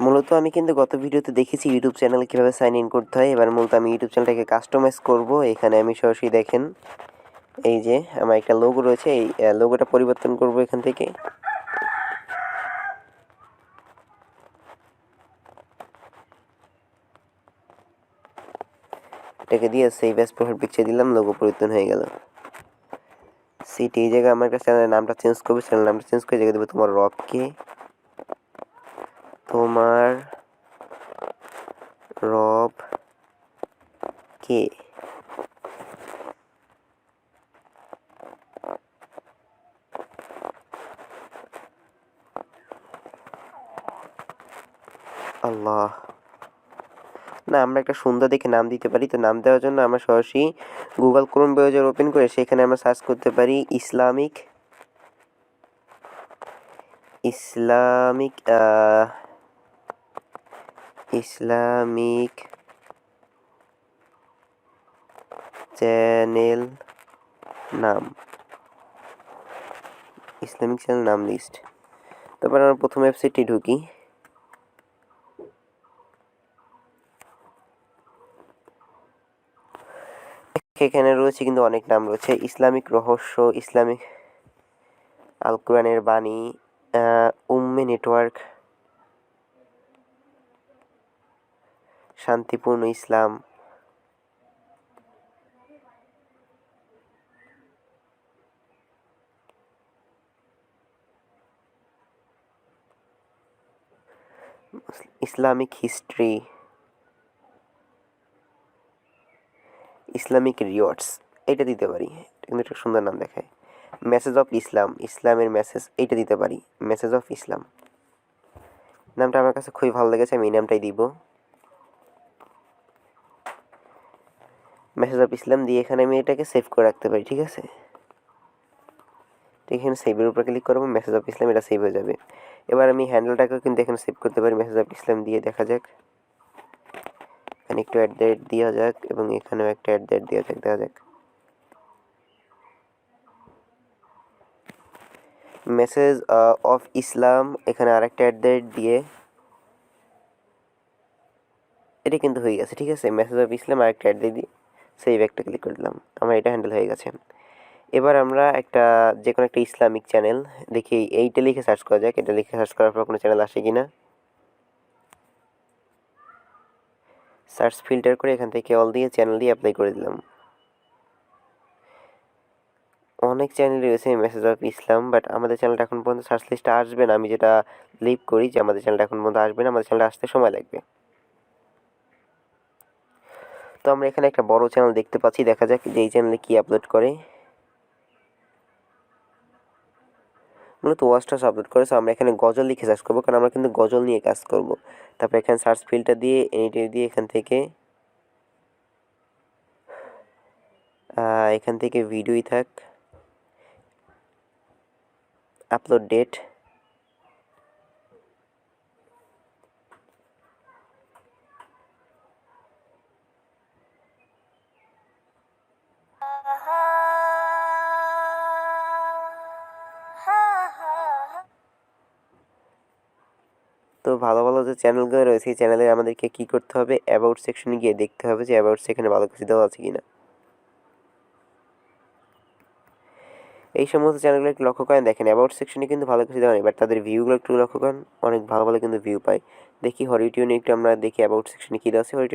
মূলত আমি কিন্তু গত ভিডিওতে দেখেছি ইউটিউব চ্যানেলে কীভাবে সাইন ইন করতে হয়। এবার মূলত আমি ইউটিউব চ্যানেলটাকে কাস্টমাইজ করব। এখানে আমি সরাসরি দেখেন এই যে আমার একটা লোগো রয়েছে, এই লোগোটা পরিবর্তন করব এখান থেকে। এটাকে দিয়ে সেভ অ্যাজ প্রোফাইল পিকচার দিলাম, লোগো পরিবর্তন হয়ে গেল। সিটি এই জায়গায় আমার একটা চ্যানেলের নামটা চেঞ্জ করবে, চ্যানেল নামটা চেঞ্জ করে জায়গায় দেবো তোমার রবকে, তোমার রব কে। আল্লাহ, না আমরা একটা সুন্দর দেখে নাম দিতে পারি। তো নাম দেওয়ার জন্য আমরা সরাসরি গুগল ক্রোম ব্রাউজার ওপেন করে সেখানে আমরা সার্চ করতে পারি ইসলামিক চ্যানেল নাম, ইসলামিক চ্যানেল নাম লিস্ট। তারপর আমরা প্রথম ওয়েবসাইটটি ঢুকি। এখানে রয়েছে কিন্তু অনেক নাম রয়েছে, ইসলামিক রহস্য, ইসলামিক আল কোরআনের বাণী, উম্মে নেটওয়ার্ক, শান্তিপূর্ণ ইসলাম, ইসলামিক হিস্ট্রি, ইসলামিক রিওয়ার্ডস, এইটা দিতে পারি। এটা কিন্তু একটা সুন্দর নাম দেখায়। মেসেজ অফ ইসলাম, ইসলামের মেসেজ, এইটা দিতে পারি, মেসেজ অফ ইসলাম। নামটা আমার কাছে খুবই ভালো লেগেছে, আমি এই নামটাই দিব, মেসেজ অফ ইসলাম দিয়ে এখানে আমি এটাকে সেভ করে রাখতে পারি। ঠিক আছে, এখানে সেভের উপর ক্লিক করবো, মেসেজ অফ ইসলাম, এটা সেভ হয়ে যাবে। এবার আমি হ্যান্ডেলটাকেও কিন্তু এখানে সেভ করতে পারি, মেসেজ অফ ইসলাম দিয়ে। দেখা যাক, এখানে একটু @ দেওয়া যাক এবং এখানেও একটা @ দেওয়া যাক, দেখা যাক। মেসেজ অফ ইসলাম, এখানে আরেকটা @ দিয়ে এটা কিন্তু হয়ে গেছে। ঠিক আছে, মেসেজ অফ ইসলাম আরেকটা @ দিয়ে সেভ একটা ক্লিক করে দিলাম, আমার এটা হ্যান্ডেল হয়ে গেছে। এবার আমরা একটা যে কোনো একটা ইসলামিক চ্যানেল দেখি, এইটা লিখে সার্চ করা যাক। এটা লিখে সার্চ করার পর কোনো চ্যানেল আসে কি না, সার্চ ফিল্টার করে এখান থেকে অল দিয়ে চ্যানেল দিয়ে অ্যাপ্লাই করে দিলাম। অনেক চ্যানেল রয়েছে মেসেজ অফ ইসলাম, বাট আমাদের চ্যানেলটা এখন পর্যন্ত সার্চ লিস্টে আসবে না। আমি যেটা লিভ করি যে আমাদের চ্যানেলটা এখন পর্যন্ত আসবে না, আমাদের চ্যানেলটা আসতে সময় লাগবে। তো আমরা এখানে একটা বড় চ্যানেল দেখতে পাচ্ছি, দেখা যাক যে এই চ্যানেলে কি আপলোড করে। মূলত ওয়াচটাস আপলোড করে। সো আমরা এখানে গজল লিখে সার্চ করবো, কারণ আমরা কিন্তু গজল নিয়ে কাজ করব। তারপর এখানে সার্চ ফিল্টার দিয়ে এডিটর দিয়ে এখান থেকে ভিডিওই থাক, আপলোড ডেট, তো ভালো ভালো যে চ্যানেলগুলো রয়েছে এই চ্যানেলে আমাদেরকে কী করতে হবে, অ্যাবাউট সেকশনে গিয়ে দেখতে হবে যে অ্যাবাউট সেকশনে ভালো কিছু দেওয়া আছে কি না। এই সমস্ত চ্যানেলগুলো একটু লক্ষ্য করেন, দেখেন অ্যাবাউট সেকশনে কিন্তু ভালো কিছু দেওয়া নেই, বাট তাদের ভিউগুলো একটু লক্ষ্য করেন, অনেক ভালো ভালো কিন্তু ভিউ পাই। দেখি হরিটিউনে একটু আমরা দেখি অ্যাবাউট সেকশনে কী দেওয়া আছে।